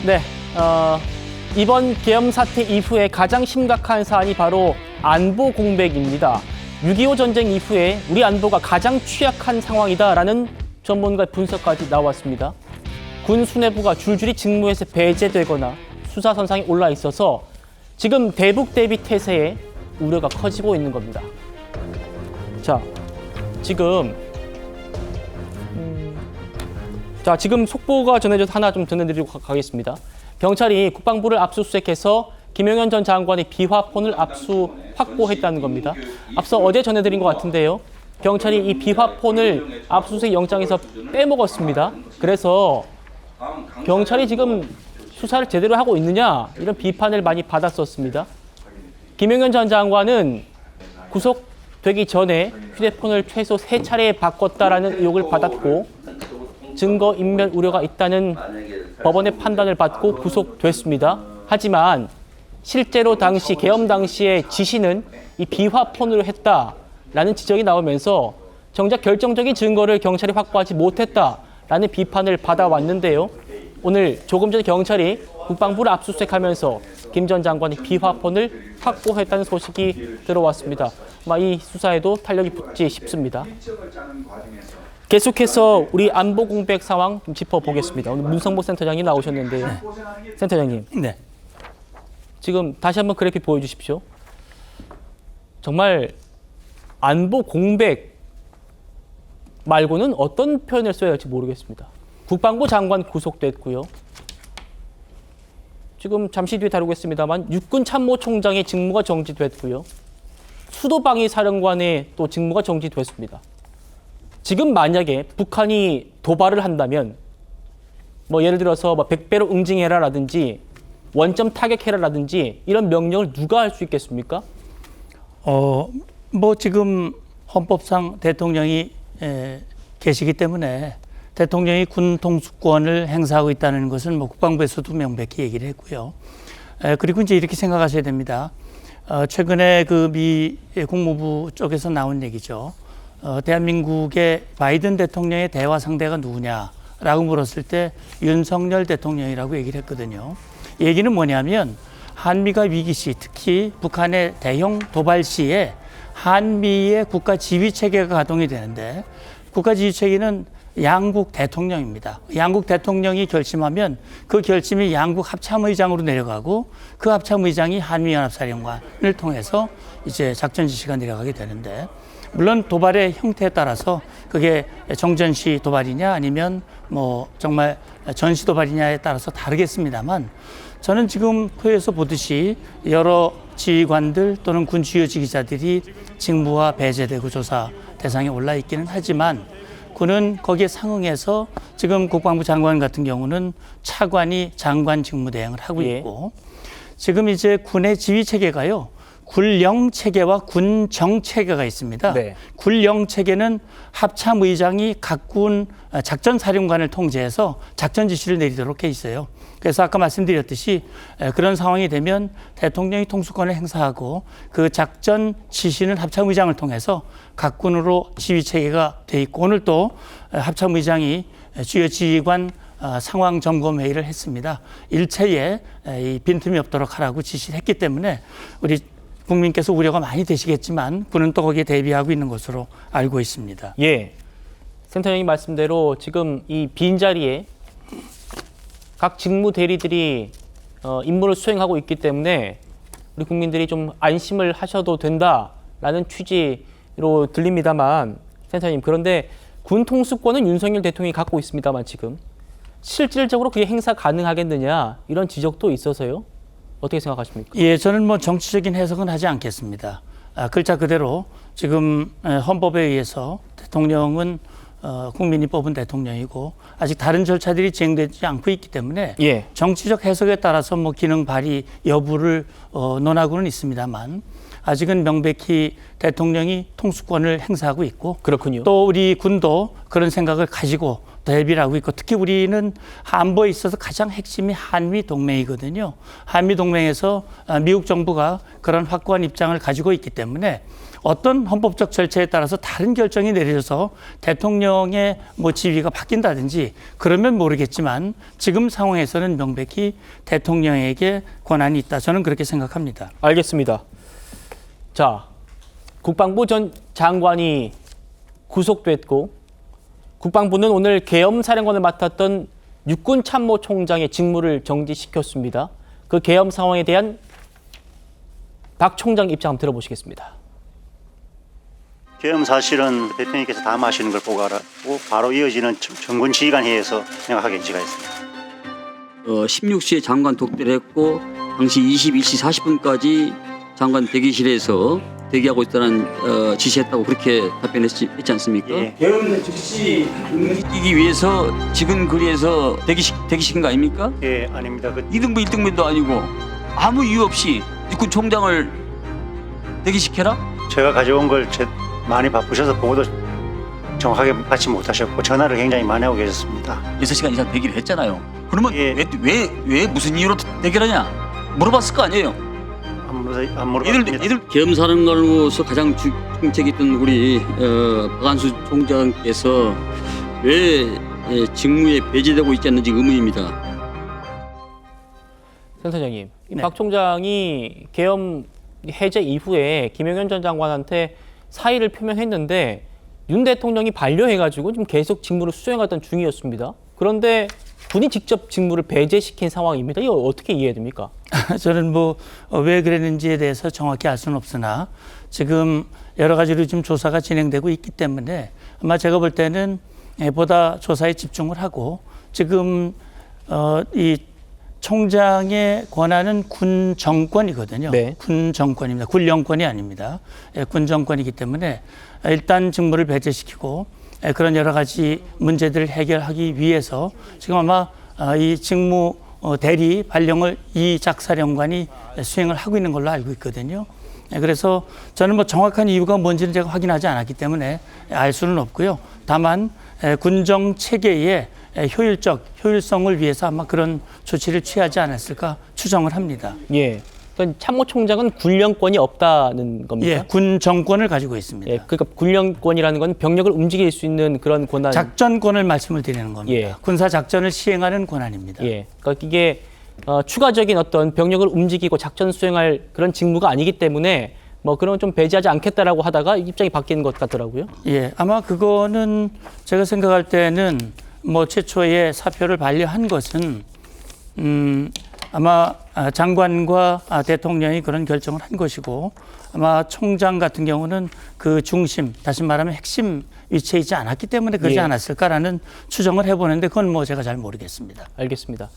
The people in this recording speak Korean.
네, 이번 계엄 사태 이후에 가장 심각한 사안이 바로 안보 공백입니다. 6.25 전쟁 이후에 우리 안보가 가장 취약한 상황이다라는 전문가의 분석까지 나왔습니다. 군 수뇌부가 줄줄이 직무에서 배제되거나 수사 선상에 올라 있어서 지금 대북 대비 태세에 우려가 커지고 있는 겁니다. 자, 지금 속보가 전해져서 하나 좀 전해드리고 가겠습니다. 경찰이 국방부를 압수수색해서 김용현 전 장관의 비화폰을 확보했다는 겁니다. 앞서 어제 전해드린 것 같은데요. 경찰이 이 비화폰을 압수수색 영장에서 빼먹었습니다. 그래서 경찰이 지금 수사를 제대로 하고 있느냐 이런 비판을 많이 받았었습니다. 김용현 전 장관은 구속되기 전에 휴대폰을 최소 3차례 바꿨다라는 의혹을 받았고 증거인멸 우려가 있다는 법원의 판단을 받고 구속됐습니다. 하지만 실제로 계엄 당시의 지시는 이 비화폰으로 했다라는 지적이 나오면서 정작 결정적인 증거를 경찰이 확보하지 못했다라는 비판을 받아왔는데요. 오늘 조금 전에 경찰이 국방부를 압수수색하면서 김 전 장관의 비화폰을 확보했다는 소식이 들어왔습니다. 이 수사에도 탄력이 붙지 싶습니다. 계속해서 우리 안보 공백 상황 좀 짚어보겠습니다. 오늘 문성보 센터장이 나오셨는데요. 센터장님. 네. 지금 다시 한번 그래픽 보여주십시오. 정말 안보 공백 말고는 어떤 표현을 써야 할지 모르겠습니다. 국방부 장관 구속됐고요. 지금 잠시 뒤에 다루겠습니다만 육군 참모총장의 직무가 정지됐고요. 수도방위 사령관의 또 직무가 정지됐습니다. 지금 만약에 북한이 도발을 한다면 예를 들어서 100배로 응징해라라든지 원점 타격해라라든지 이런 명령을 누가 할 수 있겠습니까? 지금 헌법상 대통령이 계시기 때문에 대통령이 군 통수권을 행사하고 있다는 것은 국방부에서도 명백히 얘기를 했고요. 그리고 이제 이렇게 생각하셔야 됩니다. 최근에 그 미 국무부 쪽에서 나온 얘기죠. 대한민국의 바이든 대통령의 대화 상대가 누구냐라고 물었을 때 윤석열 대통령이라고 얘기를 했거든요. 얘기는 뭐냐면 한미가 위기 시, 특히 북한의 대형 도발 시에 한미의 국가 지휘 체계가 가동이 되는데 국가 지휘 체계는 양국 대통령입니다. 양국 대통령이 결심하면 그 결심이 양국 합참의장으로 내려가고 그 합참의장이 한미연합사령관을 통해서 이제 작전 지시가 내려가게 되는데 물론 도발의 형태에 따라서 그게 정전시 도발이냐 아니면 정말 전시 도발이냐에 따라서 다르겠습니다만 저는 지금 표에서 보듯이 여러 지휘관들 또는 군 주요 지휘자들이 직무와 배제되고 조사 대상에 올라 있기는 하지만 군은 거기에 상응해서 지금 국방부 장관 같은 경우는 차관이 장관 직무 대행을 하고 있고 지금 이제 군의 지휘 체계가요. 군령 체계와 군정 체계가 있습니다. 네. 군령 체계는 합참의장이 각 군 작전 사령관을 통제해서 작전 지시를 내리도록 해 있어요. 그래서 아까 말씀드렸듯이 그런 상황이 되면 대통령이 통수권을 행사하고 그 작전 지시는 합참의장을 통해서 각 군으로 지휘 체계가 돼 있고 오늘 또 합참의장이 주요 지휘관 상황 점검 회의를 했습니다. 일체에 이 빈틈이 없도록 하라고 지시를 했기 때문에 우리 국민께서 우려가 많이 되시겠지만 군은 또 거기에 대비하고 있는 것으로 알고 있습니다. 예, 센터장님 말씀대로 지금 이 빈자리에 각 직무 대리들이 임무를 수행하고 있기 때문에 우리 국민들이 좀 안심을 하셔도 된다라는 취지로 들립니다만 센터장님 그런데 군 통수권은 윤석열 대통령이 갖고 있습니다만 지금 실질적으로 그게 행사 가능하겠느냐 이런 지적도 있어서요. 어떻게 생각하십니까? 예, 저는 정치적인 해석은 하지 않겠습니다. 글자 그대로 지금 헌법에 의해서 대통령은 국민이 뽑은 대통령이고 아직 다른 절차들이 진행되지 않고 있기 때문에 정치적 해석에 따라서 기능 발휘 여부를 논하고는 있습니다만 아직은 명백히 대통령이 통수권을 행사하고 있고 그렇군요. 또 우리 군도 그런 생각을 가지고 대비를 하고 있고 특히 우리는 안보에 있어서 가장 핵심이 한미 동맹이거든요. 한미 동맹에서 미국 정부가 그런 확고한 입장을 가지고 있기 때문에 어떤 헌법적 절차에 따라서 다른 결정이 내려져서 대통령의 뭐 지위가 바뀐다든지 그러면 모르겠지만 지금 상황에서는 명백히 대통령에게 권한이 있다. 저는 그렇게 생각합니다. 알겠습니다. 자, 국방부 전 장관이 구속됐고 국방부는 오늘 계엄 사령관을 맡았던 육군 참모총장의 직무를 정지시켰습니다. 그 계엄 상황에 대한 박 총장 입장 한번 들어보시겠습니다. 계엄 사실은 대통령께서 담아하시는 걸 보고 알았고 바로 이어지는 정군 지휘관 회의에서 명확하게 지가 했습니다. 16시에 장관 독대를 했고 당시 21시 40분까지 장관 대기실에서 대기하고 있다는 지시했다고 그렇게 답변했지 않습니까? 예. 계엄을 즉시 움직이기 위해서 지금 거리에서 대기시킨 거 아닙니까? 예, 아닙니다. 2등분 1등분도 아니고 아무 이유 없이 육군 총장을 대기시켜라? 제가 가져온 걸 많이 바쁘셔서 보고도 정확하게 받지 못하셨고 전화를 굉장히 많이 하고 계셨습니다. 6시간 이상 대기를 했잖아요. 그러면 예. 왜 무슨 이유로 대기하냐? 물어봤을 거 아니에요. 안 물어봤습니다. 이들 계엄사령관으로서 가장 중책이 있던 우리 박안수 총장께서 왜 직무에 배제되고 있지 않는지 의문입니다. 센터장님, 네. 박 총장이 계엄 해제 이후에 김영현 전 장관한테 사의를 표명했는데 윤 대통령이 반려해가지고 지금 계속 직무를 수행하던 중이었습니다. 그런데 군이 직접 직무를 배제시킨 상황입니다. 이거 어떻게 이해해야 됩니까? 저는 뭐 왜 그랬는지에 대해서 정확히 알 수는 없으나 지금 여러 가지로 지금 조사가 진행되고 있기 때문에 아마 제가 볼 때는 보다 조사에 집중을 하고 지금 이 총장의 권한은 군 정권이거든요. 네. 군 정권입니다. 군 영권이 아닙니다. 군 정권이기 때문에 일단 직무를 배제시키고 그런 여러 가지 문제들을 해결하기 위해서 지금 아마 이 직무 대리 발령을 이 작사령관이 수행을 하고 있는 걸로 알고 있거든요. 그래서 저는 뭐 정확한 이유가 뭔지는 제가 확인하지 않았기 때문에 알 수는 없고요. 다만 군정 체계의 효율성을 위해서 아마 그런 조치를 취하지 않았을까 추정을 합니다. 예. 그러니까 참모총장은 군령권이 없다는 겁니까? 예, 군 정권을 가지고 있습니다. 예, 그러니까 군령권이라는 건 병력을 움직일 수 있는 그런 권한. 작전권을 말씀을 드리는 겁니다. 예. 군사 작전을 시행하는 권한입니다. 예. 그러니까 이게 추가적인 어떤 병력을 움직이고 작전 수행할 그런 직무가 아니기 때문에 뭐 그런 건 좀 배제하지 않겠다라고 하다가 입장이 바뀐 것 같더라고요. 예, 아마 그거는 제가 생각할 때는 뭐 최초에 사표를 반려한 것은 아마 장관과 대통령이 그런 결정을 한 것이고 아마 총장 같은 경우는 그 중심, 다시 말하면 핵심 위치에 있지 않았기 때문에 그러지 예. 않았을까라는 추정을 해보는데 그건 뭐 제가 잘 모르겠습니다. 알겠습니다.